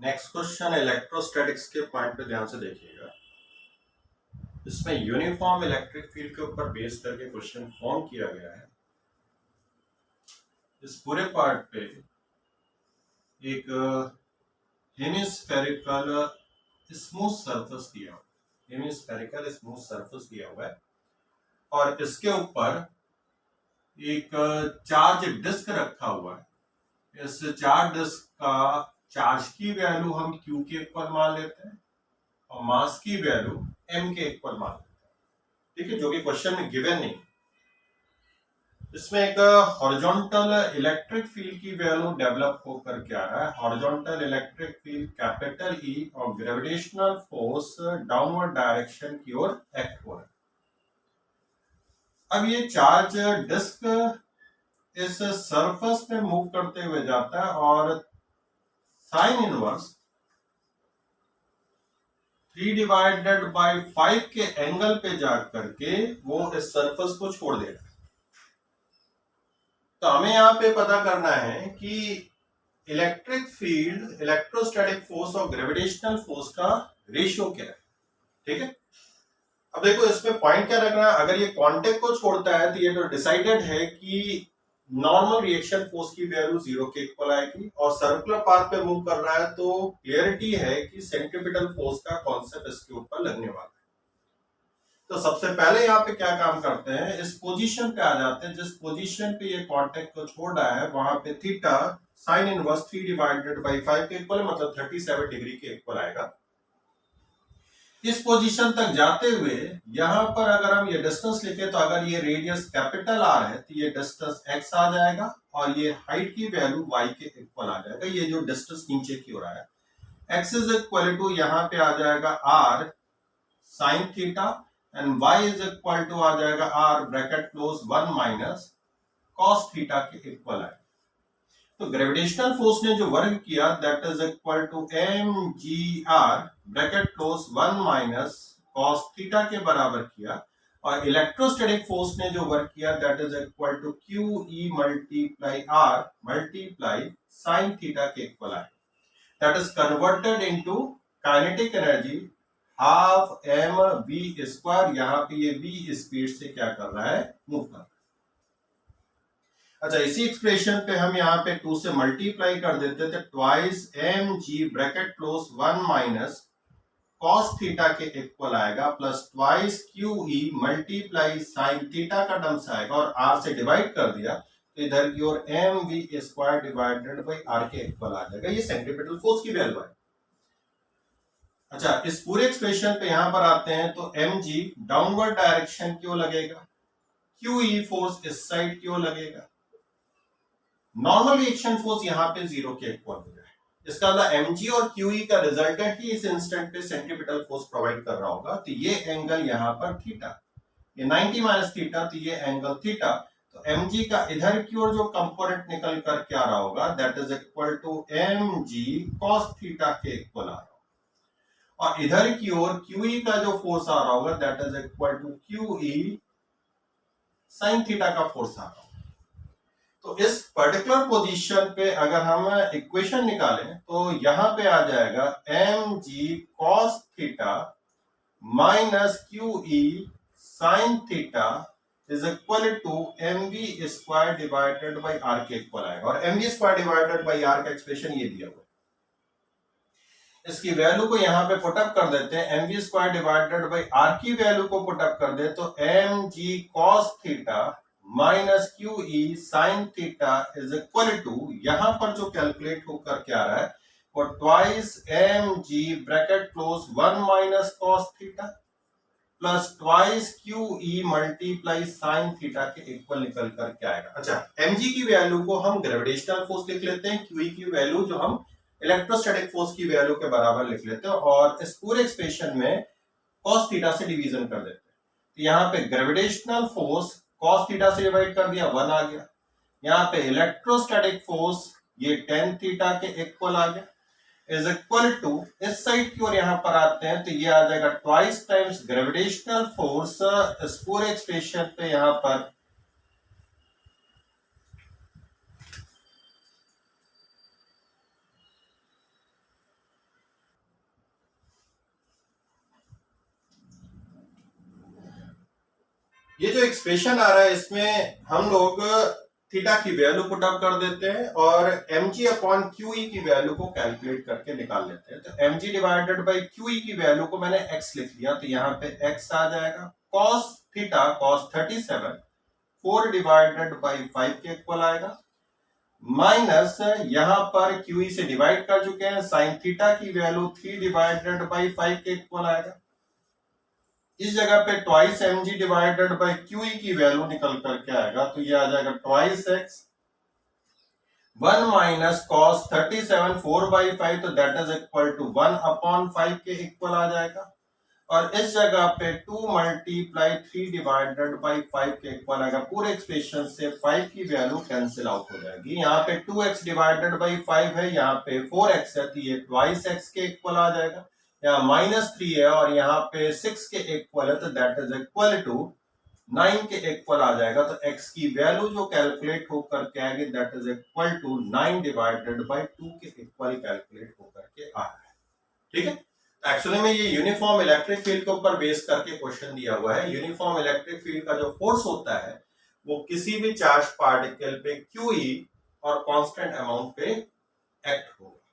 Next question electrostatics के point पे ध्यान से देखिएगा। इसमें यूनिफॉर्म इलेक्ट्रिक फील्ड के ऊपर बेस करके क्वेश्चन फॉर्म किया गया है। इस पूरे पार्ट पे एक हेमिस्फेरिकल स्मूथ सरफेस दिया हुआ है, हेमिस्फेरिकल स्मूथ सरफेस दिया हुआ है और इसके ऊपर एक चार्ज डिस्क रखा हुआ है। इस चार्ज डिस्क का चार्ज की वैल्यू हम Q के इक्वल मान लेते हैं और मास की वैल्यू M के इक्वल मान लेते हैं। ठीक है, जो कि क्वेश्चन में गिवन नहीं। इसमें एक हॉरिजॉन्टल इलेक्ट्रिक फील्ड की वैल्यू डेवलप होकर के आ रहा है। Horizontal electric field capital E और ग्रेविटेशनल फोर्स डाउनवर्ड डायरेक्शन की ओर एक्ट हो रहा है। अब ये चार्ज डिस्क इस सरफेस पे मूव करते हुए जाता है और साइन इनवर्स 3/5 के एंगल पे जा करके वो इस सरफेस को छोड़ देगा। तो हमें यहां पे पता करना है कि इलेक्ट्रिक फील्ड, इलेक्ट्रोस्टैटिक फोर्स और ग्रेविटेशनल फोर्स का रेशियो क्या है। ठीक है, अब देखो इसमें पॉइंट क्या रखना है। अगर ये कांटेक्ट को छोड़ता है तो ये तो डिसाइडेड है कि नॉर्मल रिएक्शन फोर्स की वैल्यू 0 के इक्वल आएगी और सर्कुलर पाथ पे मूव कर रहा है तो क्लियरिटी है कि सेंट्रीपिटल फोर्स का कॉन्सेप्ट इसके ऊपर लगने वाला है। तो सबसे पहले यहाँ पे क्या काम करते हैं, इस पोजीशन पे आ जाते हैं। जिस पोजीशन पे ये कांटेक्ट को छोड़ रहा है वहां पे थीटा साइन इनवर्स 3/5 के इक्वल, मतलब 37 डिग्री के इक्वल आएगा। इस पोजीशन तक जाते हुए यहां पर अगर हम ये डिस्टेंस लिखे तो अगर ये रेडियस कैपिटल आर है तो ये डिस्टेंस x आ जाएगा और ये हाइट की वैल्यू y के इक्वल आ जाएगा। ये जो डिस्टेंस नीचे की ओर है x इज इक्वल टू यहाँ पे आ जाएगा r sine theta and y is equal to आ जाएगा r bracket close 1 minus cos theta के इक्वल है। तो ग्रेविटेशनल फोर्स ने जो वर्क किया that is equal to mgr bracket close 1 minus cos theta के बराबर किया और इलेक्ट्रोस्टैटिक फोर्स ने जो वर्क किया that is equal to QE multiply R multiply sine theta के इक्वल है। That is converted into kinetic energy half mv square. यहाँ पे ये v स्पीड से क्या कर रहा है, मूव कर रहा है। अच्छा, इसी एक्सप्रेशन पे हम यहाँ पे 2 से मल्टीप्लाई कर देते थे, twice mg bracket close 1 minus cos theta के इक्वल आएगा plus twice QE multiply sine theta का टर्म्स आएगा और r से डिवाइड कर दिया तो इधर की ओर mv square divided by r के इक्वल आ जाएगा। ये सेंट्रीपिटल फोर्स की वैल्यू है। अच्छा, इस पूरे एक्सप्रेशन पे यहां पर आते हैं तो mg डाउनवर्ड डायरेक्शन क्यों लगेगा, QE फोर्स इस साइड क्यों लगेगा, नॉर्मल रिएक्शन फोर्स यहाँ पे 0 के इक्वल हो जाए। इसका मतलब mg और QE का रिजल्टेंट ही इस इंस्टेंट पे सेंट्रीपिटल फोर्स प्रोवाइड कर रहा होगा। तो ये एंगल यहाँ पर थीटा, ये 90 माइनस थीटा, तो ये एंगल थीटा। तो mg का इधर की ओर जो कंपोनेंट निकल कर क्या रहा होगा that is equal to mg cos theta के इक्वल आ रहा होगा और इधर की ओर QE का जो फोर्स आ रहा होगा that is equal to QE sine theta का फोर्स आ रहा होगा। तो इस पर्टिकुलर पोजीशन पे अगर हम इक्वेशन निकालें तो यहां पे आ जाएगा mg cos theta minus QE sine theta is equal to mv square divided by r के इक्वल आएगा और mv square divided by r का एक्सप्रेशन ये दिया हुआ है। इसकी वैल्यू को यहां पे पुटअप कर देते हैं, mv square divided by r की वैल्यू को पुटअप कर दे तो mg cos theta minus QE sine theta is equal to, यहां पर जो कैलकुलेट होकर क्या आ रहा है वो twice mg bracket close 1 minus cos theta plus twice QE multiply sine theta के इक्वल निकल कर क्या आएगा। अच्छा, mg की वैल्यू को हम ग्रेविटेशनल फोर्स लिख लेते हैं, QE की वैल्यू जो हम इलेक्ट्रोस्टैटिक फोर्स की वैल्यू के बराबर लिख लेते हैं और इस पूरे एक्सप्रेशन में कॉस थीटा से डिवीजन कर देते हैं। तो यहाँ पे ग्रेविटेशनल फोर्स कॉस थीटा से डिवाइड कर दिया, 1 आ गया। यहाँ पे इलेक्ट्रोस्टैटिक फोर्स ये टेन थीटा के इक्वल आ गया इज इक्वल टू, इस साइड की ओर यहाँ पर आते हैं तो ये आ जाएगा ट्वाइस टाइम्स ग्रेविटेशनल फोर्स। इस पूरे एक्सप्रेशन पे यहाँ पर ये जो एक्सप्रेशन आ रहा है इसमें हम लोग थीटा की वैल्यू पुट अप कर देते हैं और mg अपॉन QE की वैल्यू को कैलकुलेट करके निकाल लेते हैं। तो mg डिवाइडेड बाई QE की वैल्यू को मैंने x लिख लिया, तो यहाँ पे x आ जाएगा। cos theta cos 37 4 divided by 5 के इक्वल आएगा, माइनस यहां पर QE से डिवाइड कर चुके हैं, साइन थीटा की वैल्यू 3 डिवाइडेड बाई 5 के इक्वल आएगा। इस जगह पे twice mg divided by QE की वैल्यू निकल करके आएगा, तो ये आ जाएगा twice x 1 minus cos 37 4 by 5, तो that is equal to 1 upon 5 के इक्वल आ जाएगा। और इस जगह पे 2 मल्टीप्लाई 3 डिवाइडेड बाई 5 के इक्वल आएगा। पूरे एक्सप्रेशन से 5 की वैल्यू कैंसिल आउट हो जाएगी। यहाँ पे 2x डिवाइडेड बाई 5 है, यहाँ पे 4x है, तो ये ट्वाइस x के इक्वल आ जाएगा। यहाँ -3 है और यहाँ पे 6 के इक्वल है, तो दैट इज इक्वल टू 9 के इक्वल आ जाएगा। तो x की वैल्यू जो कैलकुलेट होकर के आएगी that is equal to 9 divided by 2 के इक्वल कैलकुलेट होकर के आ रहा है। ठीक है, एक्चुअली में ये यूनिफॉर्म इलेक्ट्रिक फील्ड के ऊपर बेस करके क्वेश्चन दिया हुआ है। यूनिफॉर्म इलेक्ट्रिक फील्ड का जो फोर्स होता है वो किसी भी चार्ज पार्टिकल पे QE और कांस्टेंट अमाउंट पे एक्ट होगा।